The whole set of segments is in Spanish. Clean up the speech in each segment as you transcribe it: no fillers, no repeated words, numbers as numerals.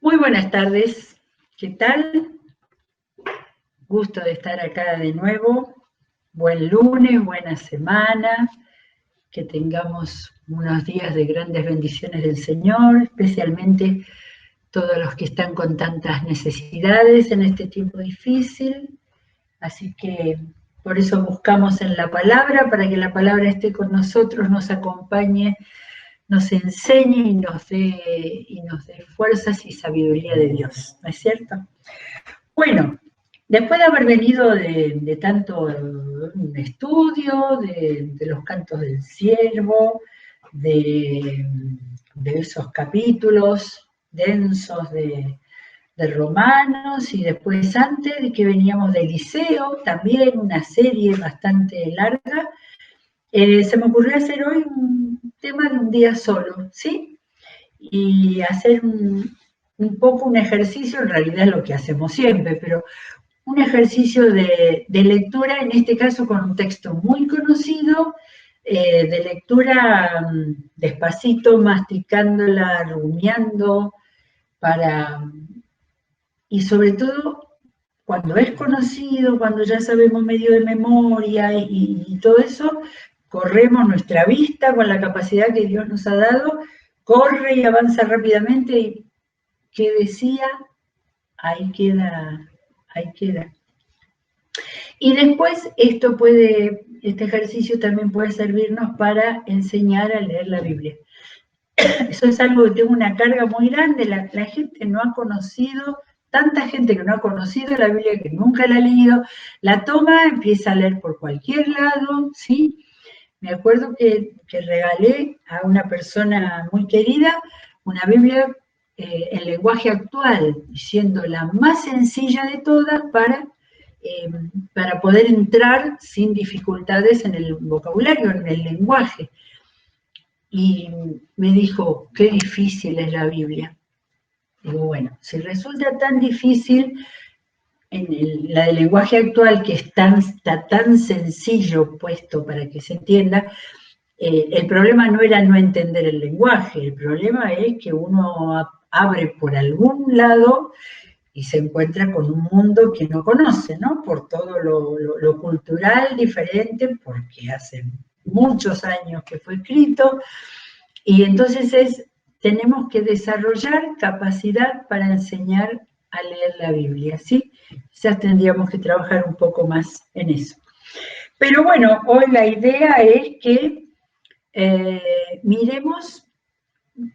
Muy buenas tardes, ¿qué tal? Gusto de estar acá de nuevo. Buen lunes, buena semana, que tengamos unos días de grandes bendiciones del Señor, especialmente todos los que están con tantas necesidades en este tiempo difícil. Así que por eso buscamos en la palabra, para que la palabra esté con nosotros, nos acompañe, nos enseñe y nos dé fuerzas y sabiduría de Dios, ¿no es cierto? Bueno, después de haber venido de tanto estudio, de los cantos del siervo, de esos capítulos densos de Romanos, y después antes de que veníamos de Eliseo, también una serie bastante larga, se me ocurrió hacer hoy un tema de un día solo, ¿sí? Y hacer un poco un ejercicio, en realidad es lo que hacemos siempre, pero un ejercicio de lectura, en este caso con un texto muy conocido, de lectura despacito, masticándola, rumiando, y sobre todo cuando es conocido, cuando ya sabemos medio de memoria y todo eso, corremos nuestra vista con la capacidad que Dios nos ha dado, corre y avanza rápidamente, y ¿qué decía? Ahí queda, ahí queda. Y después este ejercicio también puede servirnos para enseñar a leer la Biblia. Eso es algo que tengo una carga muy grande, la gente no ha conocido, tanta gente que no ha conocido la Biblia, que nunca la ha leído, la toma, empieza a leer por cualquier lado, ¿sí? Me acuerdo que regalé a una persona muy querida una Biblia en lenguaje actual, siendo la más sencilla de todas para poder entrar sin dificultades en el vocabulario, en el lenguaje. Y me dijo, qué difícil es la Biblia. Digo, bueno, si resulta tan difícil la del lenguaje actual, que está tan sencillo puesto para que se entienda, el problema no era no entender el lenguaje, el problema es que uno abre por algún lado y se encuentra con un mundo que no conoce, ¿no? Por todo lo cultural diferente, porque hace muchos años que fue escrito, y entonces tenemos que desarrollar capacidad para enseñar a leer la Biblia, ¿sí? Quizás tendríamos que trabajar un poco más en eso. Pero bueno, hoy la idea es que miremos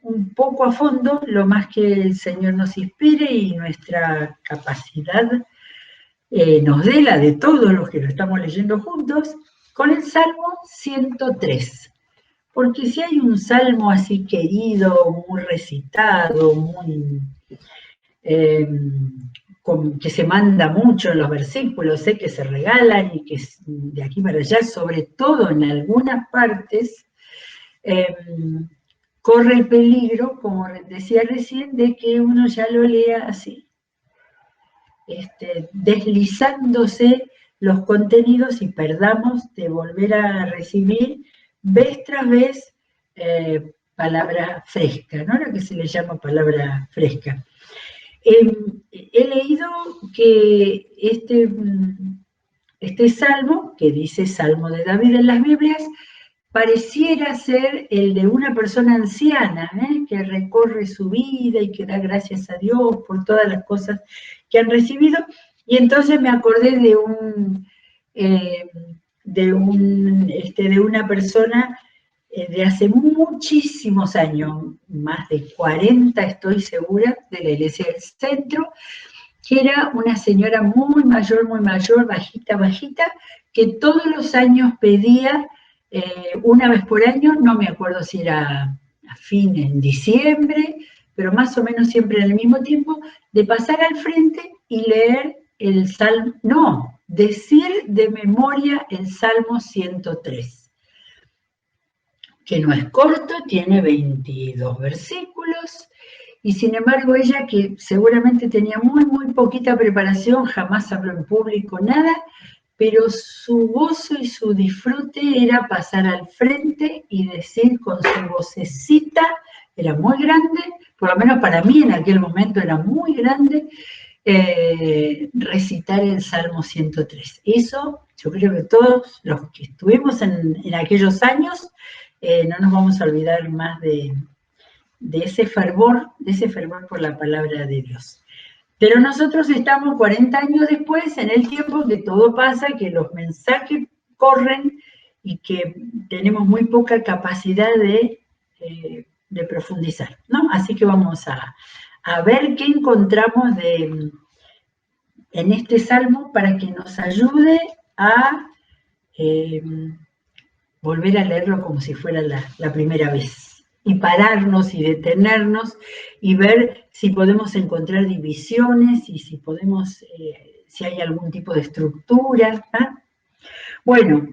un poco a fondo, lo más que el Señor nos inspire y nuestra capacidad nos dé, la de todos los que lo estamos leyendo juntos, con el Salmo 103. Porque si hay un salmo así querido, muy recitado, que se manda mucho en los versículos, que se regalan y que de aquí para allá, sobre todo en algunas partes, corre el peligro, como decía recién, de que uno ya lo lea así, deslizándose los contenidos y perdamos de volver a recibir vez tras vez palabra fresca, ¿no? Lo que se le llama palabra fresca. He leído que este salmo, que dice Salmo de David en las Biblias, pareciera ser el de una persona anciana, que recorre su vida y que da gracias a Dios por todas las cosas que han recibido. Y entonces me acordé de una persona de hace muchísimos años, más de 40 estoy segura, de la Iglesia del Centro, que era una señora muy mayor, bajita, que todos los años pedía, una vez por año, no me acuerdo si era en diciembre, pero más o menos siempre en el mismo tiempo, de pasar al frente y leer el Salmo, no, decir de memoria el Salmo 103, que no es corto, tiene 22 versículos, y sin embargo ella, que seguramente tenía muy poquita preparación, jamás habló en público, nada, pero su gozo y su disfrute era pasar al frente y decir con su vocecita, era muy grande, por lo menos para mí en aquel momento era muy grande, recitar el Salmo 103. Eso, yo creo que todos los que estuvimos en aquellos años, no nos vamos a olvidar más de ese fervor por la palabra de Dios. Pero nosotros estamos 40 años después, en el tiempo que todo pasa, que los mensajes corren y que tenemos muy poca capacidad de profundizar, ¿no? Así que vamos a ver qué encontramos en este salmo para que nos ayude a volver a leerlo como si fuera la primera vez. Y pararnos y detenernos y ver si podemos encontrar divisiones y si podemos, si hay algún tipo de estructura. Bueno,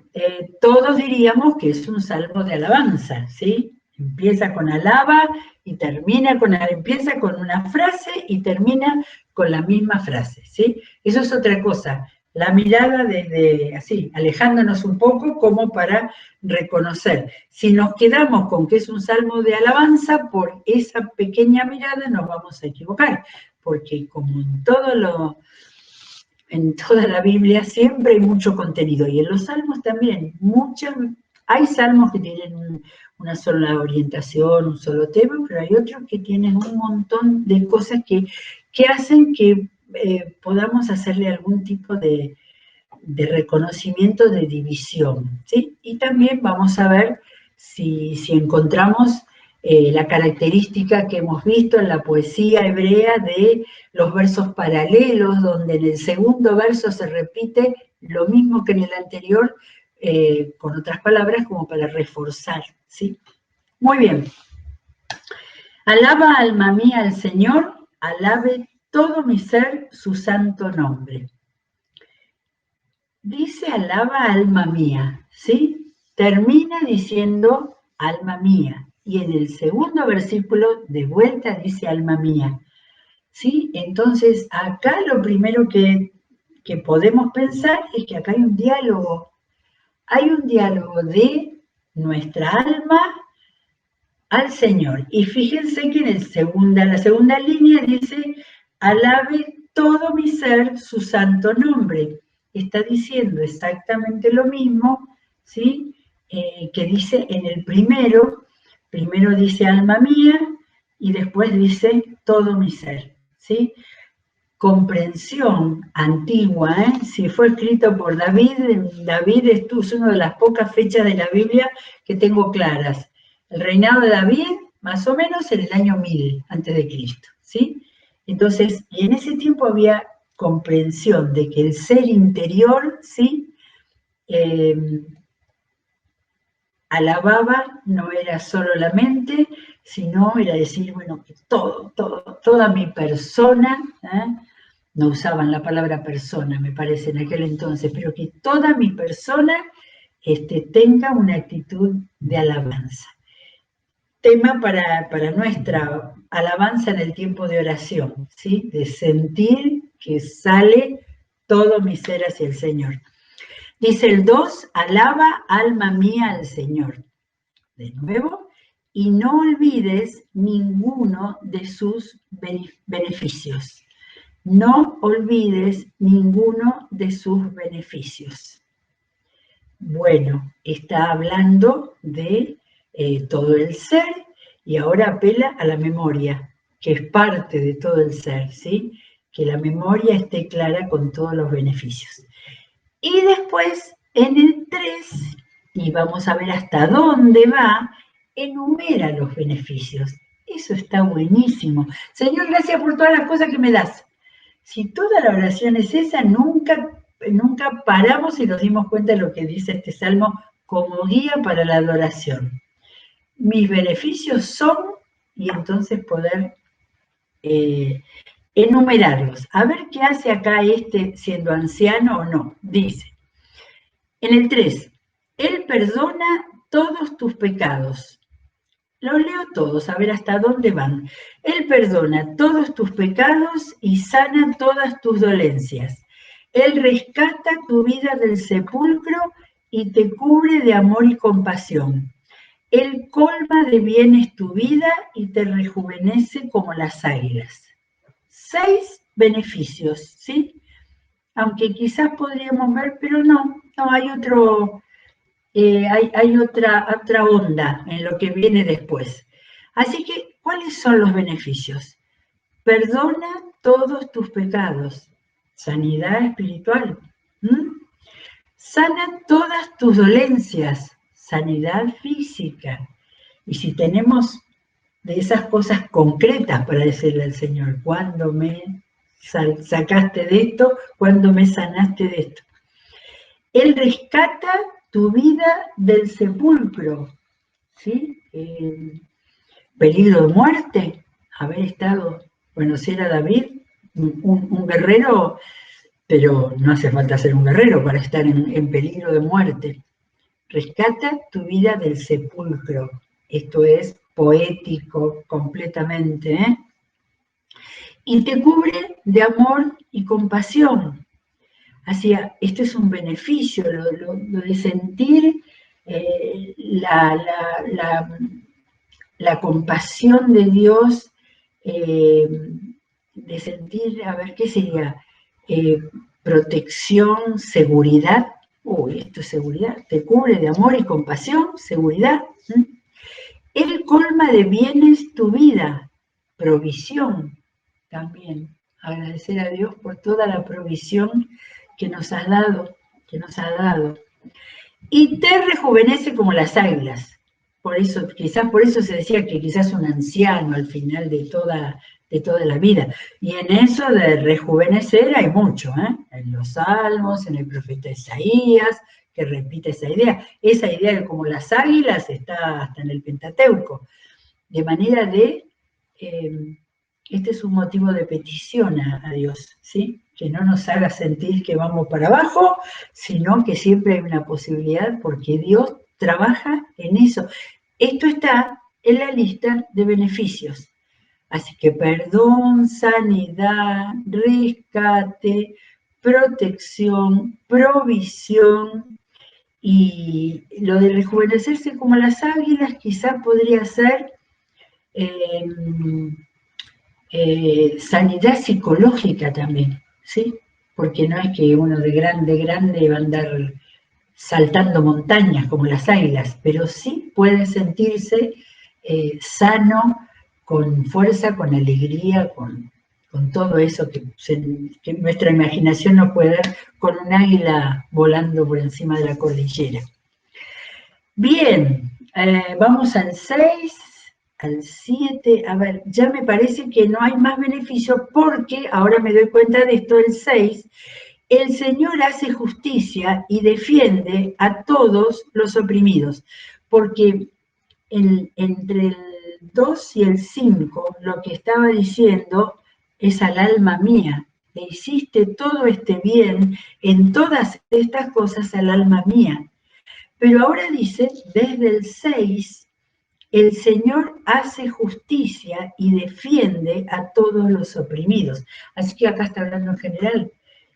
todos diríamos que es un salmo de alabanza, ¿sí? Empieza con alaba y empieza con una frase y termina con la misma frase, ¿sí? Eso es otra cosa. La mirada desde así, alejándonos un poco como para reconocer. Si nos quedamos con que es un salmo de alabanza, por esa pequeña mirada nos vamos a equivocar, porque como en toda la Biblia siempre hay mucho contenido, y en los salmos también, hay salmos que tienen una sola orientación, un solo tema, pero hay otros que tienen un montón de cosas que hacen que podamos hacerle algún tipo de reconocimiento de división, ¿sí? Y también vamos a ver si encontramos la característica que hemos visto en la poesía hebrea de los versos paralelos, donde en el segundo verso se repite lo mismo que en el anterior, con otras palabras, como para reforzar, ¿sí? Muy bien. Alaba, alma mía, al Señor, alabe todo mi ser su santo nombre. Dice alaba alma mía, ¿sí? Termina diciendo alma mía. Y en el segundo versículo de vuelta dice alma mía, ¿sí? Entonces acá lo primero que podemos pensar es que acá hay un diálogo. Hay un diálogo de nuestra alma al Señor. Y fíjense que en la segunda línea dice, alabe todo mi ser su santo nombre. Está diciendo exactamente lo mismo, ¿sí? Que dice en el primero dice alma mía y después dice todo mi ser, ¿sí? Comprensión antigua, si fue escrito por David es una de las pocas fechas de la Biblia que tengo claras. El reinado de David, más o menos en el año 1000 a.C., ¿sí? Entonces, y en ese tiempo había comprensión de que el ser interior, ¿sí? Alababa, no era solo la mente, sino era decir, bueno, que toda mi persona, no usaban la palabra persona, me parece, en aquel entonces, pero que toda mi persona tenga una actitud de alabanza. Tema para nuestra alabanza en el tiempo de oración, ¿sí? De sentir que sale todo mi ser hacia el Señor. Dice el 2, alaba alma mía al Señor. De nuevo, y no olvides ninguno de sus beneficios. No olvides ninguno de sus beneficios. Bueno, está hablando de todo el ser y ahora apela a la memoria, que es parte de todo el ser, ¿sí? Que la memoria esté clara con todos los beneficios. Y después, en el 3, y vamos a ver hasta dónde va, enumera los beneficios. Eso está buenísimo. Señor, gracias por todas las cosas que me das. Si toda la oración es esa, nunca paramos y nos dimos cuenta de lo que dice este salmo como guía para la adoración. Mis beneficios son, y entonces poder enumerarlos. A ver qué hace acá siendo anciano o no. Dice, en el 3, Él perdona todos tus pecados. Los leo todos, a ver hasta dónde van. Él perdona todos tus pecados y sana todas tus dolencias. Él rescata tu vida del sepulcro y te cubre de amor y compasión. Él colma de bienes tu vida y te rejuvenece como las águilas. 6 beneficios, ¿sí? Aunque quizás podríamos ver, pero no, hay otro, hay otra onda en lo que viene después. Así que, ¿cuáles son los beneficios? Perdona todos tus pecados, sanidad espiritual. Sana todas tus dolencias, sanidad física. Y si tenemos de esas cosas concretas para decirle al Señor, ¿cuándo me sacaste de esto? ¿Cuándo me sanaste de esto? Él rescata tu vida del sepulcro, ¿sí? Peligro de muerte, haber estado, bueno, si era David, un guerrero, pero no hace falta ser un guerrero para estar en peligro de muerte. Rescata tu vida del sepulcro. Esto es poético completamente, ¿eh? Y te cubre de amor y compasión. Así, esto es un beneficio, lo de sentir la compasión de Dios, de sentir, a ver, ¿qué sería? Protección, seguridad. Uy, esto es seguridad. Te cubre de amor y compasión, seguridad. Él colma de bienes tu vida, provisión también. Agradecer a Dios por toda la provisión que nos ha dado, Y te rejuvenece como las águilas. Por eso, quizás por eso se decía que quizás un anciano al final de toda la vida. Y en eso de rejuvenecer hay mucho, ¿eh? En los Salmos, en el profeta Isaías, que repite esa idea. Esa idea de como las águilas está hasta en el Pentateuco. De manera de, este es un motivo de petición a Dios, ¿sí? Que no nos haga sentir que vamos para abajo, sino que siempre hay una posibilidad porque Dios trabaja en eso. Esto está en la lista de beneficios. Así que perdón, sanidad, rescate, protección, provisión, y lo de rejuvenecerse como las águilas quizás podría ser sanidad psicológica también, ¿sí? Porque no es que uno de grande va a andar saltando montañas como las águilas, pero sí puede sentirse sano, con fuerza, con alegría, con todo eso que nuestra imaginación no puede ver con un águila volando por encima de la cordillera. Bien, vamos al 6, al 7. A ver, ya me parece que no hay más beneficio porque, ahora me doy cuenta de esto, el 6, el Señor hace justicia y defiende a todos los oprimidos, porque entre el 2 y el 5 lo que estaba diciendo es al alma mía. Le hiciste todo este bien en todas estas cosas al alma mía. Pero ahora dice, desde el 6, el Señor hace justicia y defiende a todos los oprimidos. Así que acá está hablando en general.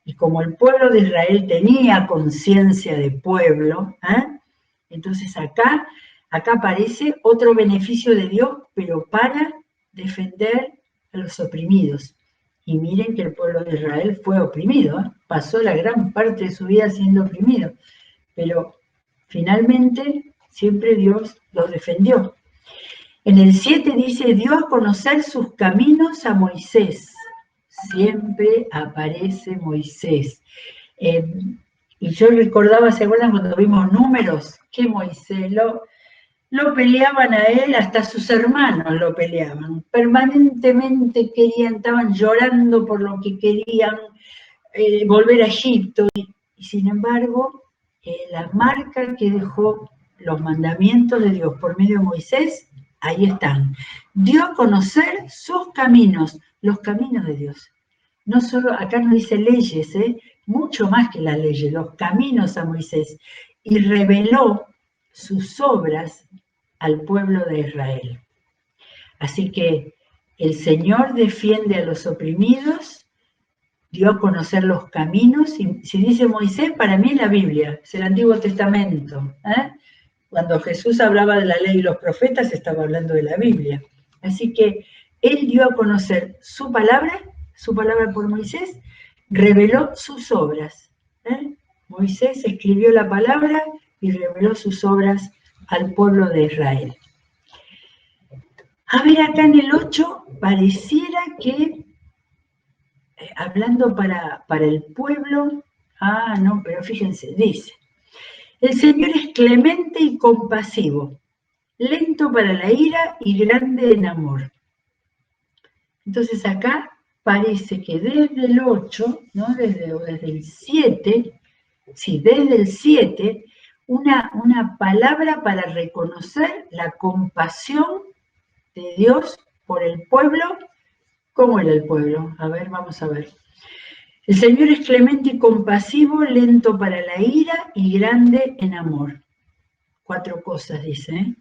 Y como el pueblo de Israel tenía conciencia de pueblo, entonces acá aparece otro beneficio de Dios, pero para defender a los oprimidos. Y miren que el pueblo de Israel fue oprimido, pasó la gran parte de su vida siendo oprimido, pero finalmente siempre Dios los defendió. En el 7 dice, dio a conocer sus caminos a Moisés. Siempre aparece Moisés. Y yo recordaba, ¿se acuerdan cuando vimos Números? Que Moisés lo peleaban a él, hasta sus hermanos lo peleaban. Permanentemente estaban llorando por lo que querían volver a Egipto. Y sin embargo, la marca que dejó los mandamientos de Dios por medio de Moisés, ahí están. Dio a conocer sus caminos, los caminos de Dios. No solo, acá no dice leyes, mucho más que las leyes, los caminos a Moisés. Y reveló sus obras al pueblo de Israel. Así que el Señor defiende a los oprimidos, dio a conocer los caminos, y si dice Moisés, para mí es la Biblia, es el Antiguo Testamento, Cuando Jesús hablaba de la ley y los profetas, estaba hablando de la Biblia. Así que Él dio a conocer su palabra por Moisés, reveló sus obras. Moisés escribió la palabra y reveló sus obras al pueblo de Israel. A ver, acá en el 8, pareciera que, hablando para el pueblo, no, pero fíjense, dice, el Señor es clemente y compasivo, lento para la ira y grande en amor. Entonces acá parece que desde el 8, ¿no? desde el 7, sí, desde el 7, una palabra para reconocer la compasión de Dios por el pueblo. ¿Cómo era el pueblo? A ver, vamos a ver. El Señor es clemente y compasivo, lento para la ira y grande en amor. 4 cosas dice, ¿eh?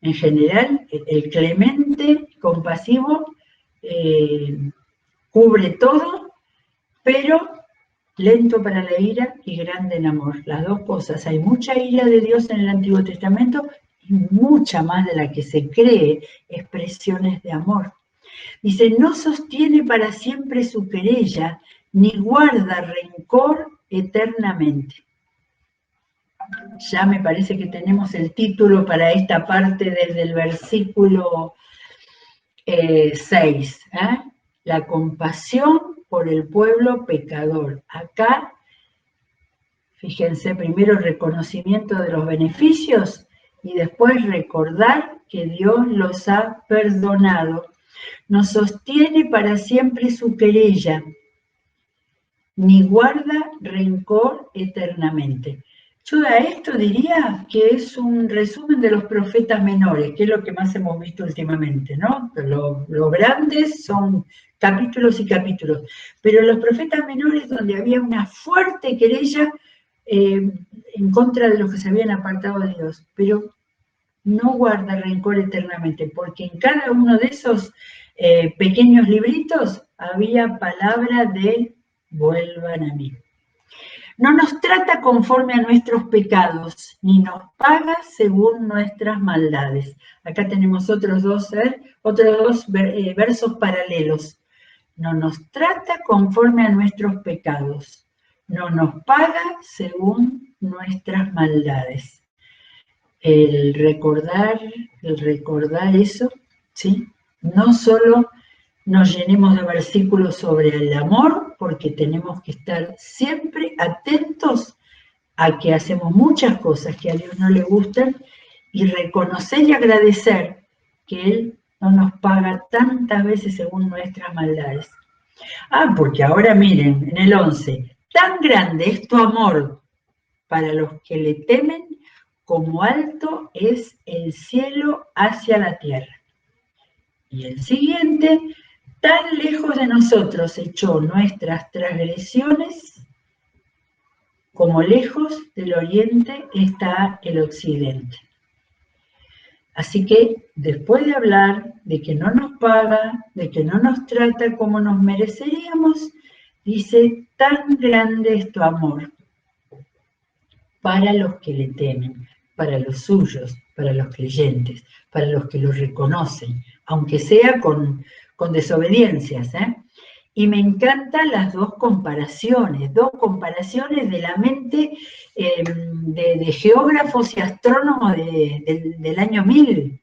En general, el clemente, compasivo, cubre todo, pero lento para la ira y grande en amor. Las 2 cosas. Hay mucha ira de Dios en el Antiguo Testamento y mucha más de la que se cree, expresiones de amor. Dice, no sostiene para siempre su querella, ni guarda rencor eternamente. Ya me parece que tenemos el título para esta parte desde el versículo 6. La compasión por el pueblo pecador. Acá, fíjense, primero reconocimiento de los beneficios y después recordar que Dios los ha perdonado. No sostiene para siempre su querella, ni guarda rencor eternamente. Yo a esto diría que es un resumen de los profetas menores, que es lo que más hemos visto últimamente, ¿no? Los grandes son capítulos y capítulos, pero los profetas menores donde había una fuerte querella en contra de los que se habían apartado de Dios, pero no guarda rencor eternamente, porque en cada uno de esos pequeños libritos había palabra de vuelvan a mí. No nos trata conforme a nuestros pecados, ni nos paga según nuestras maldades. Acá tenemos otros dos versos paralelos. No nos trata conforme a nuestros pecados, no nos paga según nuestras maldades. El recordar eso, ¿sí? No solo nos llenemos de versículos sobre el amor, porque tenemos que estar siempre atentos a que hacemos muchas cosas que a Dios no le gustan y reconocer y agradecer que Él no nos paga tantas veces según nuestras maldades. Porque ahora miren, en el 11, tan grande es tu amor para los que le temen, como alto es el cielo hacia la tierra. Y el siguiente, tan lejos de nosotros echó nuestras transgresiones, como lejos del oriente está el occidente. Así que después de hablar de que no nos paga, de que no nos trata como nos mereceríamos, dice, tan grande es tu amor para los que le temen, para los suyos, para los creyentes, para los que lo reconocen, aunque sea con desobediencias. Y me encantan las dos comparaciones de la mente de geógrafos y astrónomos del año 1000.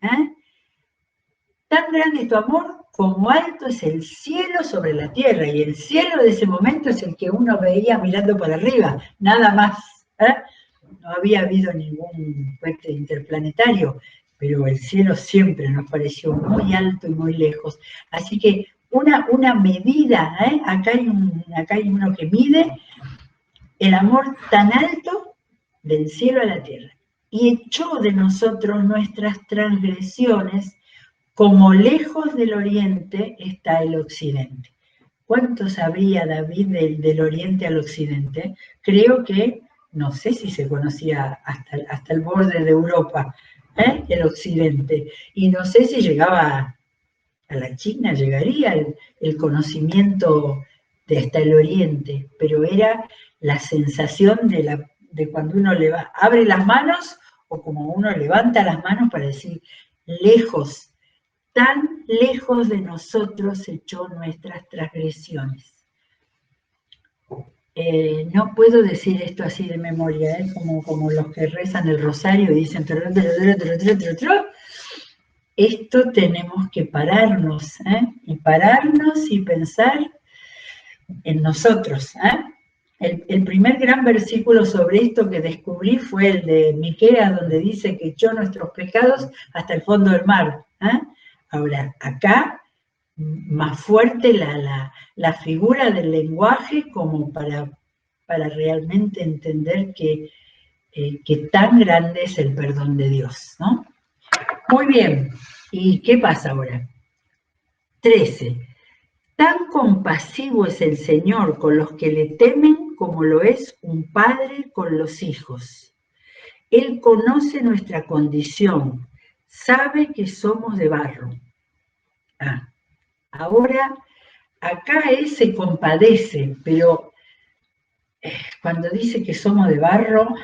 Tan grande es tu amor como alto es el cielo sobre la tierra, y el cielo de ese momento es el que uno veía mirando para arriba, nada más. No había habido ningún cohete interplanetario, pero el cielo siempre nos pareció muy alto y muy lejos. Así que una medida, acá hay uno que mide el amor tan alto del cielo a la tierra. Y echó de nosotros nuestras transgresiones, como lejos del oriente está el occidente. ¿Cuánto sabría David del oriente al occidente? Creo que, no sé si se conocía hasta el borde de Europa, el occidente. Y no sé si llegaba a la China, llegaría el conocimiento de hasta el oriente, pero era la sensación de cuando uno abre las manos o como uno levanta las manos para decir, lejos, tan lejos de nosotros echó nuestras transgresiones. No puedo decir esto así de memoria, como los que rezan el rosario y dicen, esto tenemos que pararnos, y pararnos y pensar en nosotros. El primer gran versículo sobre esto que descubrí fue el de Miqueas, donde dice que echó nuestros pecados hasta el fondo del mar. Ahora, acá, más fuerte la figura del lenguaje como para realmente entender que tan grande es el perdón de Dios, ¿no? Muy bien, ¿y qué pasa ahora? 13. Tan compasivo es el Señor con los que le temen como lo es un padre con los hijos. Él conoce nuestra condición, sabe que somos de barro. Ahora, acá él se compadece, pero cuando dice que somos de barro,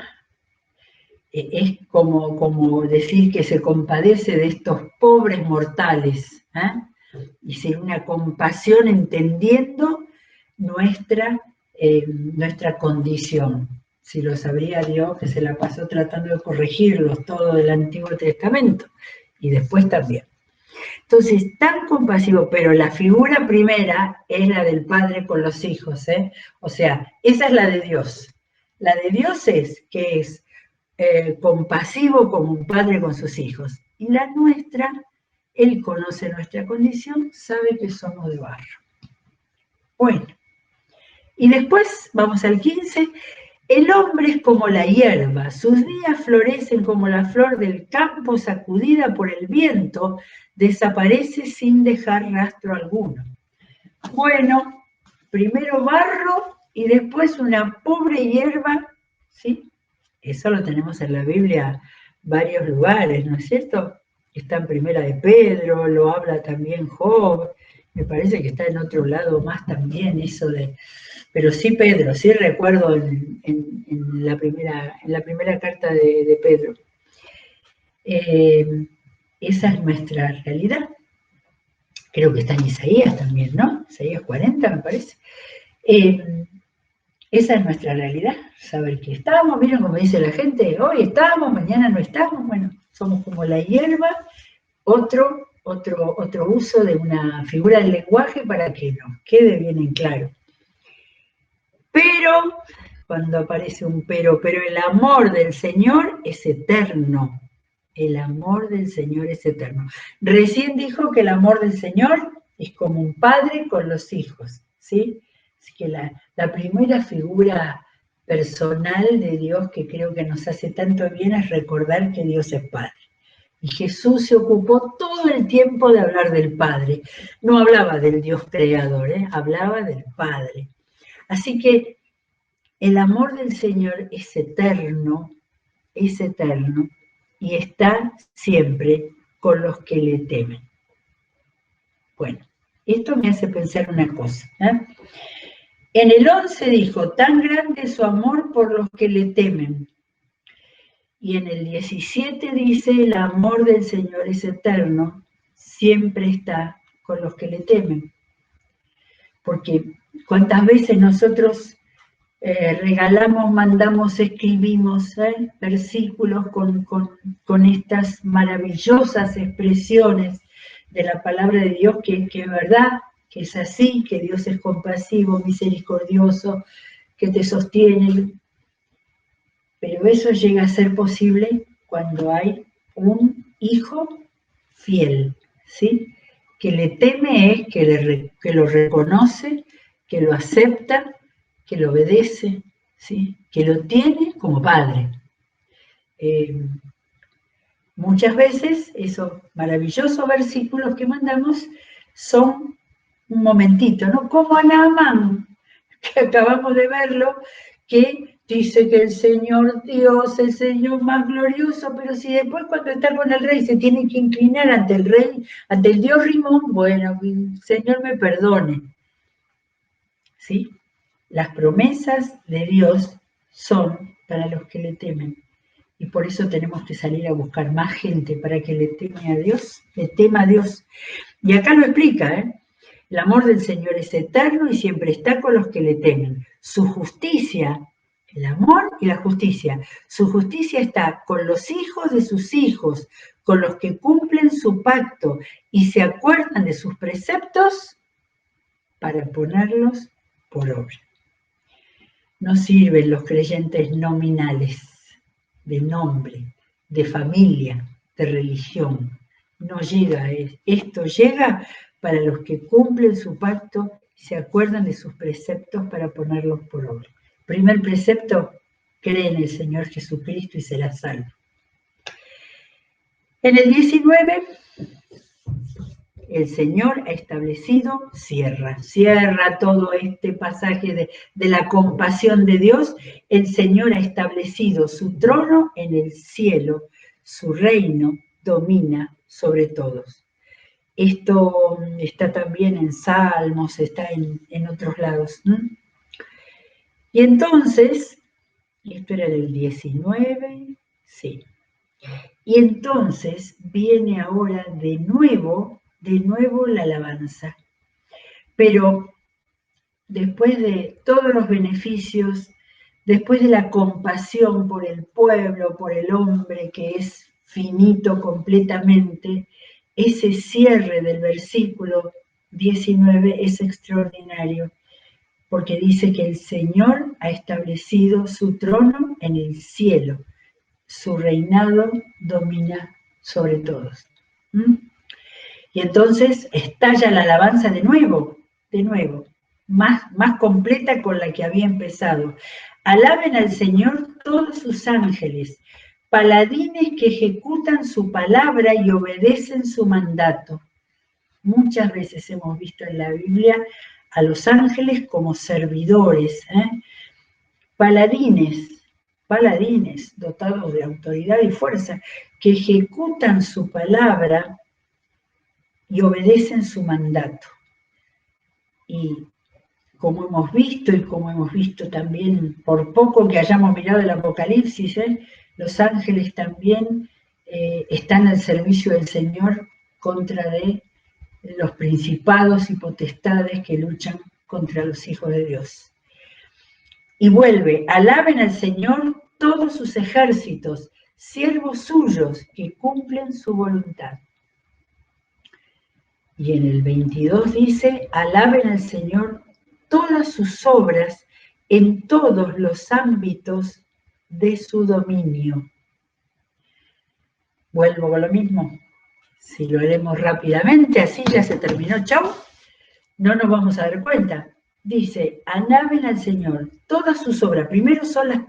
es como decir que se compadece de estos pobres mortales, y sin una compasión entendiendo nuestra condición. Si lo sabría Dios, que se la pasó tratando de corregirlos todo del Antiguo Testamento, y después también. Entonces, tan compasivo, pero la figura primera es la del padre con los hijos, O sea, esa es la de Dios. La de Dios es que es compasivo como un padre con sus hijos. Y la nuestra, Él conoce nuestra condición, sabe que somos de barro. Bueno, y después vamos al 15. El hombre es como la hierba, sus días florecen como la flor del campo sacudida por el viento, desaparece sin dejar rastro alguno. Bueno, primero barro y después una pobre hierba, ¿sí? Eso lo tenemos en la Biblia varios lugares, ¿no es cierto? Está en Primera de Pedro, lo habla también Job, me parece que está en otro lado más también eso de... Pero sí Pedro, sí recuerdo en la primera carta de Pedro. Esa es nuestra realidad. Creo que está en Isaías también, ¿no? Isaías 40, me parece. Esa es nuestra realidad, saber que estamos, miren como dice la gente, hoy estamos, mañana no estamos, bueno, somos como la hierba, otro uso de una figura del lenguaje para que nos quede bien en claro. Pero, cuando aparece un pero el amor del Señor es eterno, el amor del Señor es eterno. Recién dijo que el amor del Señor es como un padre con los hijos, ¿sí? Así que la primera figura personal de Dios que creo que nos hace tanto bien es recordar que Dios es Padre. Y Jesús se ocupó todo el tiempo de hablar del Padre. No hablaba del Dios creador, hablaba del Padre. Así que el amor del Señor es eterno y está siempre con los que le temen. Bueno, esto me hace pensar una cosa. En el 11 dijo, tan grande es su amor por los que le temen. Y en el 17 dice, el amor del Señor es eterno, siempre está con los que le temen. Porque cuántas veces nosotros regalamos, mandamos, escribimos versículos con estas maravillosas expresiones de la palabra de Dios, que es verdad, que es así, que Dios es compasivo, misericordioso, que te sostiene. Pero eso llega a ser posible cuando hay un hijo fiel, ¿sí? Que le teme es que lo reconoce, que lo acepta, que lo obedece, ¿sí? Que lo tiene como padre. Muchas veces esos maravillosos versículos que mandamos son un momentito, ¿no? Como a Naamán, que acabamos de verlo, que dice que el Señor Dios, el Señor más glorioso, pero si después cuando está con el rey se tiene que inclinar ante el rey, ante el Dios Rimón, bueno, que el Señor me perdone. ¿Sí? Las promesas de Dios son para los que le temen. Y por eso tenemos que salir a buscar más gente para que le tema a Dios. Y acá lo explica, ¿eh? El amor del Señor es eterno y siempre está con los que le temen. Su justicia, el amor y la justicia, su justicia está con los hijos de sus hijos, con los que cumplen su pacto y se acuerdan de sus preceptos para ponerlos por obra. No sirven los creyentes nominales, de nombre, de familia, de religión. No llega, esto llega para los que cumplen su pacto y se acuerdan de sus preceptos para ponerlos por obra. Primer precepto, cree en el Señor Jesucristo y serás salvo. En el 19, el Señor ha establecido, cierra todo este pasaje de la compasión de Dios. El Señor ha establecido su trono en el cielo, su reino domina sobre todos. Esto está también en Salmos, está en otros lados. Y entonces, esto era del 19, sí. Y entonces viene ahora de nuevo la alabanza. Pero después de todos los beneficios, después de la compasión por el pueblo, por el hombre que es finito completamente, ese cierre del versículo 19 es extraordinario, porque dice que el Señor ha establecido su trono en el cielo, su reinado domina sobre todos. Y entonces estalla la alabanza de nuevo, más completa con la que había empezado. Alaben al Señor todos sus ángeles, paladines que ejecutan su palabra y obedecen su mandato. Muchas veces hemos visto en la Biblia a los ángeles como servidores, paladines dotados de autoridad y fuerza, que ejecutan su palabra y obedecen su mandato. Y como hemos visto también, por poco que hayamos mirado el Apocalipsis, los ángeles también están al servicio del Señor contra de los principados y potestades que luchan contra los hijos de Dios. Y vuelve, alaben al Señor todos sus ejércitos, siervos suyos que cumplen su voluntad. Y en el 22 dice, alaben al Señor todas sus obras en todos los ámbitos de su dominio. Vuelvo con lo mismo. Si lo haremos rápidamente, así ya se terminó, chau, no nos vamos a dar cuenta. Dice, alaben al Señor todas sus obras. Primero son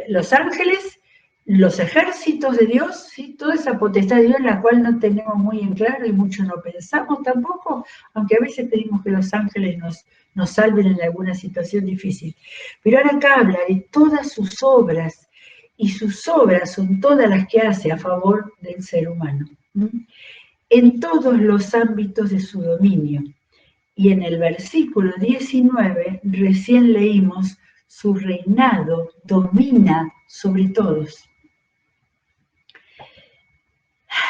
los ángeles, los ejércitos de Dios, ¿sí? Toda esa potestad de Dios, la cual no tenemos muy en claro y mucho no pensamos tampoco, aunque a veces pedimos que los ángeles nos salven en alguna situación difícil. Pero ahora acá habla de todas sus obras, y sus obras son todas las que hace a favor del ser humano, en todos los ámbitos de su dominio. Y en el versículo 19 recién leímos, su reinado domina sobre todos.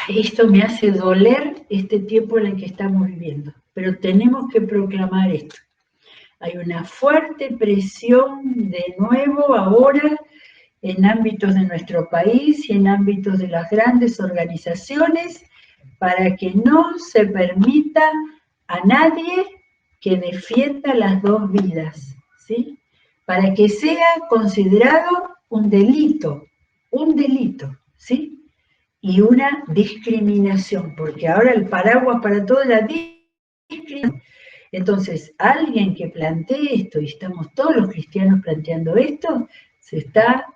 Esto me hace doler este tiempo en el que estamos viviendo, pero tenemos que proclamar esto. Hay una fuerte presión de nuevo ahora en ámbitos de nuestro país y en ámbitos de las grandes organizaciones para que no se permita a nadie que defienda las dos vidas, ¿sí? Para que sea considerado un delito, ¿sí? Y una discriminación, porque ahora el paraguas para todo es la discriminación. Entonces, alguien que plantee esto, y estamos todos los cristianos planteando esto, se está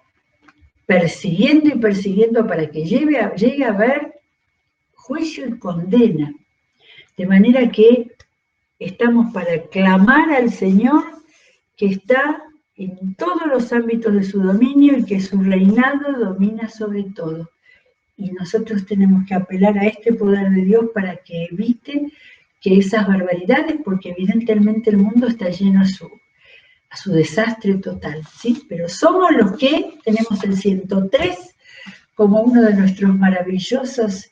persiguiendo y persiguiendo para que llegue a haber juicio y condena. De manera que estamos para clamar al Señor que está en todos los ámbitos de su dominio y que su reinado domina sobre todo. Y nosotros tenemos que apelar a este poder de Dios para que evite que esas barbaridades, porque evidentemente el mundo está lleno a su desastre total, ¿sí? Pero somos los que tenemos el 103 como uno de nuestros maravillosos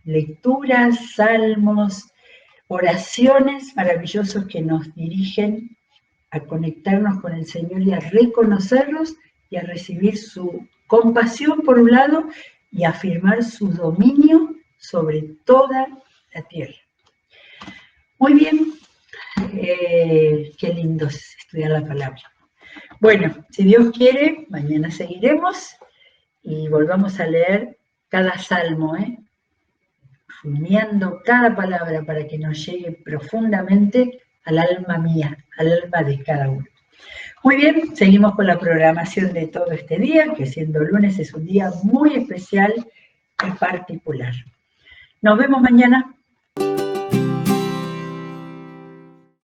lecturas, salmos, oraciones maravillosos que nos dirigen a conectarnos con el Señor y a reconocerlos y a recibir su compasión por un lado y a afirmar su dominio sobre toda la tierra. Muy bien, qué lindo es estudiar la palabra. Bueno, si Dios quiere, mañana seguiremos y volvamos a leer cada salmo, rumiando cada palabra para que nos llegue profundamente al alma mía, al alma de cada uno. Muy bien, seguimos con la programación de todo este día, que siendo lunes es un día muy especial y particular. Nos vemos mañana.